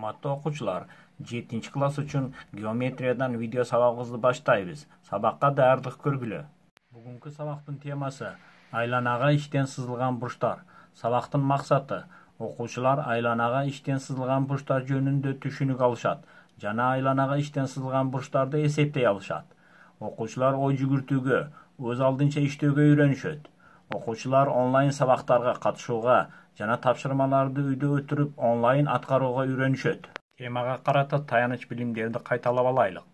Урматтуу окуучулар, 7-класс үчүн геометриядан видео сабагыбызды баштайбыз. Сабакка даярдык көргүлө. Бүгүнкү сабактын темасы айланага иштен сызылган бурчтар. Сабактын максаты окуучулар айланага иштен сызылган бурчтар жөнүндө түшүнүк алышат жана айланага иштен сызылган бурчтарды эсептей алышат. Окуучулар ой жүгүртүүгө, өз алдынча иштөөгө үйрөнүшөт. Окуучулар онлайн сабактарга катышууга жана тапшырмаларды үйдө өтүрүп онлайн аткарууга үйрөнүшөт. Темага карата таяныч билимдерди кайталап алайлык.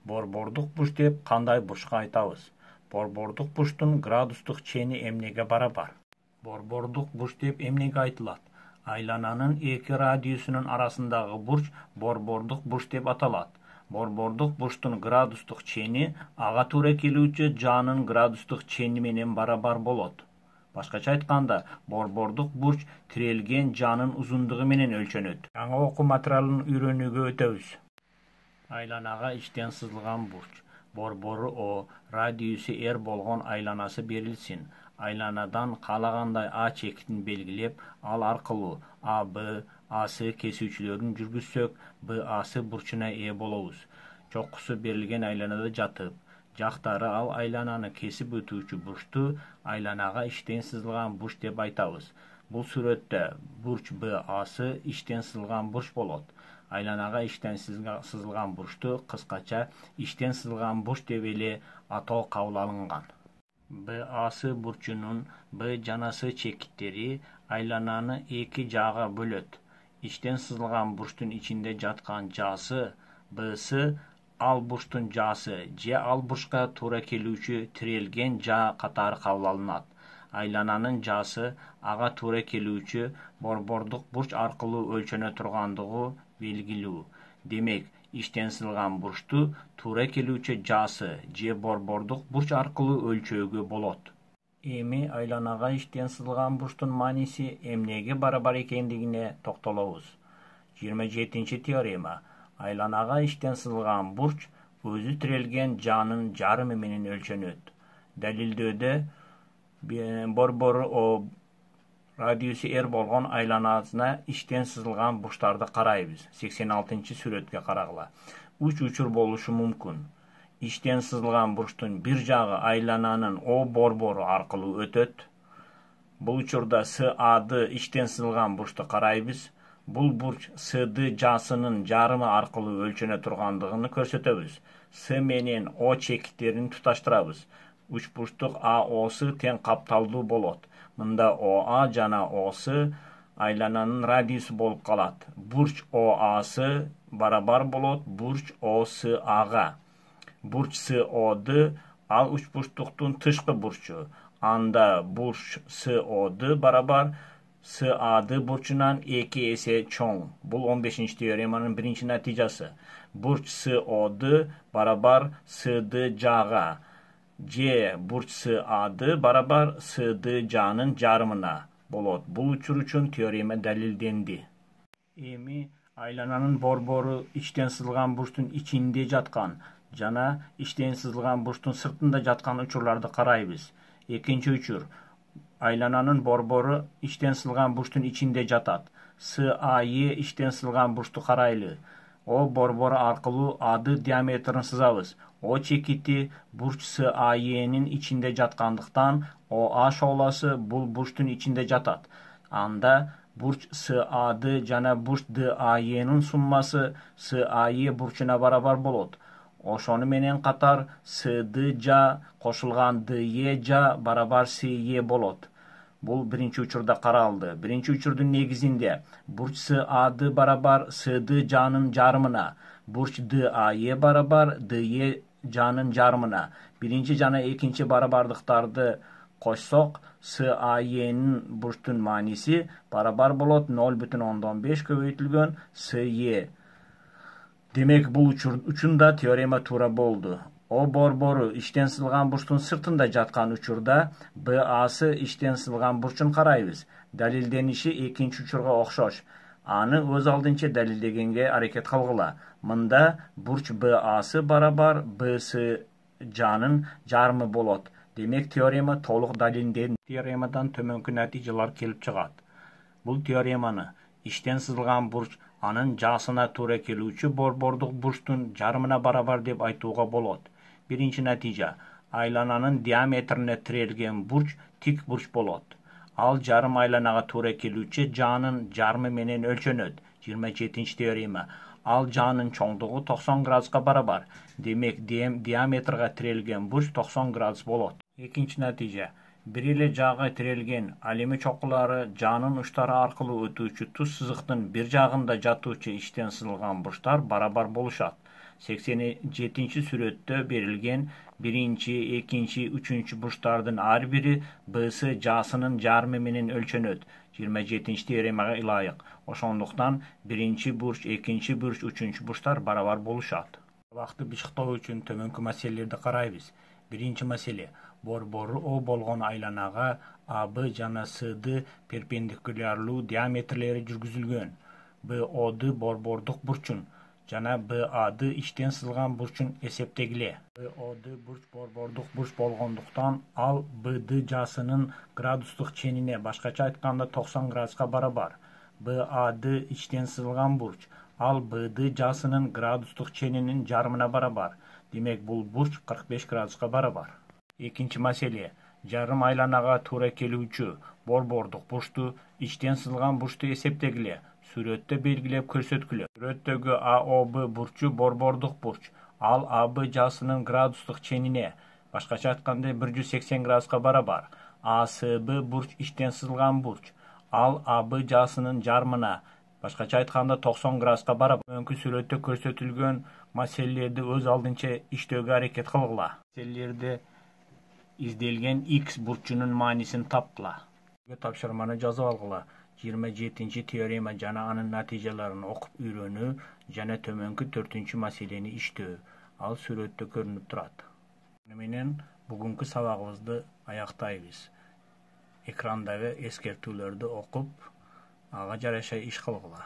Борбордук бурч деп кандай бурчка айтабыз? Борбордук бурчтун градустук чени эмнеге барабар? Борбордук бурч деп эмнеге айтылат? Айлананын эки радиусунун арасындагы бурч борбордук бурч деп аталат. Борбордук бурчтун градустук чени ага туура келүүчү жаанын градустук чени менен барабар болот. Башкача айтканда, борбордук бурч тирелген жаанын узундугу менен өлчөнөт. Жаңы окуу материалын үйрөнүүгө өтөбүз. Айланага иштен сызылган бурч. Борбору О, радиусу R болгон айланасы берилсин. Айланадан каалагандай А чекитин белгилеп, ал аркылуу АБ, АС кесүүчүлөрүн жүргүзсөк, БАС бурчуна ээ болобуз. Чокусу берилген айланада жатып, жактары ал айлананы кесип өтүүчү бурчту айланага иштен сызылган бурч деп айтабыз. Бул сүрөттө бурч БАС иштен сызылган бурч болот. Айланага иштен сызылган бурчту кыскача иштен сызылган бурч деп эле атоо кабыл алынган. БАС бурчунун Б жана С чекиттери айлананы эки жаага бөлөт. Иштен сызылган бурчтун ичинде жаткан жаасы БС ал бурчтун жаасы же ал бурчка туура келүүчү тирелген жаа катары кабыл алынат. Айлананын жаасы ага туура келүүчү борбордук бурч аркылуу өлчөнө тургандыгы белгилүү. Демек, иштен сызылган бурчту туура келүүчү жаасы же борбордук бурч аркылуу өлчөөгө болот. Эми айланага иштен сызылган бурчтун мааниси эмнеге барабар экендигине токтолобуз. 27-теорема. Айланага иштен сызылган бурч өзү тирелген жаанын жарымы менен өлчөнөт. Далилдөөдө борбору О, радиусу R болгон айланасына иштен сызылган бурчтарды карайбыз. 86-сүрөткө карагыла. Үч учур болушу мүмкүн. Иштен сызылган бурчтун бир жагы айлананын О борбору аркылуу өтөт. Бул учурда САды иштен сызылган бурчту карайбыз. Бул бурч Сды жаасынын жарымы аркылуу өлчөнө тургандыгын көрсөтөбүз. С менен О чекиттерин туташтырабыз. Үч бурчтук АОсы тең капталдуу болот. Мында ОА жана ОС айлананын радиусу болуп калат. Бурч ОАС барабар болот бурч ОСАга. Бурч СОды ал үч бурчтуктун тышкы бурчу. Анда бурч СОды барабар САды бурчунан 2 эсе чоң. Бул 15-теореманын биринчи натыйжасы. Бурч СОды барабар Сды жаага. Же бурч САды барабар Сды жаанын жарымына болот. Бул учур үчүн теорема далилденди. Эми айлананын борбору иштен сызылган бурчтун ичинде жаткан жана иштен сызылган бурчтун сыртында жаткан учурларды карайбыз. Экинчи учур. Айлананын борбору иштен сызылган бурчтун ичинде жатат. САЕ иштен сызылган бурчту карайлы. О борбору аркылуу Ады диаметрин сызабыз. О чекити бурч САЕнин ичинде жаткандыктан ОА шооласы бул бурчтун ичинде жатат. Анда бурч САды жана бурч ДАЕнин суммасы САЕ бурчуна барабар болот. Ошону менен катар Сды жа кошулган ДЕ жа барабар СЕ болот. Бул биринчи учурда каралды. Биринчи учурдун негизинде бурч САды барабар Сды жаанын жарымына, бурч ДАЕ барабар ДЕ жаанын жарымына. Биринчи жана экинчи барабардыктарды кошсок, САЕнин бурчтун мааниси барабар болот 0,5 көбөйтүлгөн СЕ. Демек, бул учурда теорема туура болду. О борбору иштен сызылган бурчтун сыртында жаткан учурда БАсы иштен сызылган бурчун карайбыз. Далилдениши экинчи учурга окшош. Аны өз алдынча далилдегенге аракет кылгыла. Мында бурч БАсы барабар БС жаанын жарымы болот. Демек, теорема толук далилденди. Теоремадан төмөнкү натыйжалар келип чыгат. Бул теореманы иштен сызылган бурч анын жасына туура келүүчү борбордук бурчтун жарымына барабар деп айтууга болот. Биринчи натыйжа: айлананын диаметрине тирелген бурч тик бурч болот. Ал жарым айланага туура келүүчү жаанын жарымы менен өлчөнөт. 27 теорема: ал жаанын чоңдугу 90 градуска барабар. Демек диаметрга тирелген бурч 90 градус болот. Экинчи натыйжа: бир эле жаага тирелген ал эми чокулары жаанын учтары аркылуу өтүүчү туз сызыктын бир жагында жатуучу иштен сызылган бурчтар барабар болушат. 87 сүрөттө берилген биринчи, экинчи, үчүнчү бурчтардын ар бири бсы жасынын жарымы менен өлчөнөт. 27 теоремага ылайык. Ошондуктан биринчи бурч, экинчи бурч, үчүнчү бурчтар барабар болушат. Сабакты бышыктоо үчүн төмөнкү маселелерди карайбыз. Биринчи маселе: борбору О болгон айланага АБ жана СД перпендикулярлуу диаметрлери жүргүзүлгөн. БОды борбордук бурчун жана БАды иштен сызылган бурчун эсептегиле. БОды бурч борбордук бурч болгондуктан ал БД жасынын градустук ченине, башкача айтканда 90 градуска барабар. БАды иштен сызылган бурч, ал БД жасынын градустук ченинин жарымына барабар. Демек бул бурч 45 градуска барабар. Экинчи маселе: жарым айланага туура келүүчү борбордук бурчту, иштен сызылган бурчту эсептегиле. Сүрөттө белгилеп көрсөткүлө. Сүрөттөгү АОБ бурчу борбордук бурч. Ал АБ жасынын градустук ченине, башкача айтканда 180 градуска барабар. АСБ бурч иштен сызылган бурч. Ал АБ жасынын жарымына, башкача айтканда 90 градуска барабар. Төмөнкү сүрөттө көрсөтүлгөн маселелерди өз алдынча иштөөгө аракет кылгыла. Маселелерде изделген X бурчунун маанисин тапкыла. Тапшырманы жазып алгыла. 27 теорема жана анын натыйжаларын окуп үйрөнүү жана төмөнкү 4 маселени иштөө. Ал сүрөттө көрүнүп турат. Муну менен бүгүнкү сабагыбызды аяктайбыз. Экрандагы эскертүүлөрдү окуп, ага жараша иш кылгыла.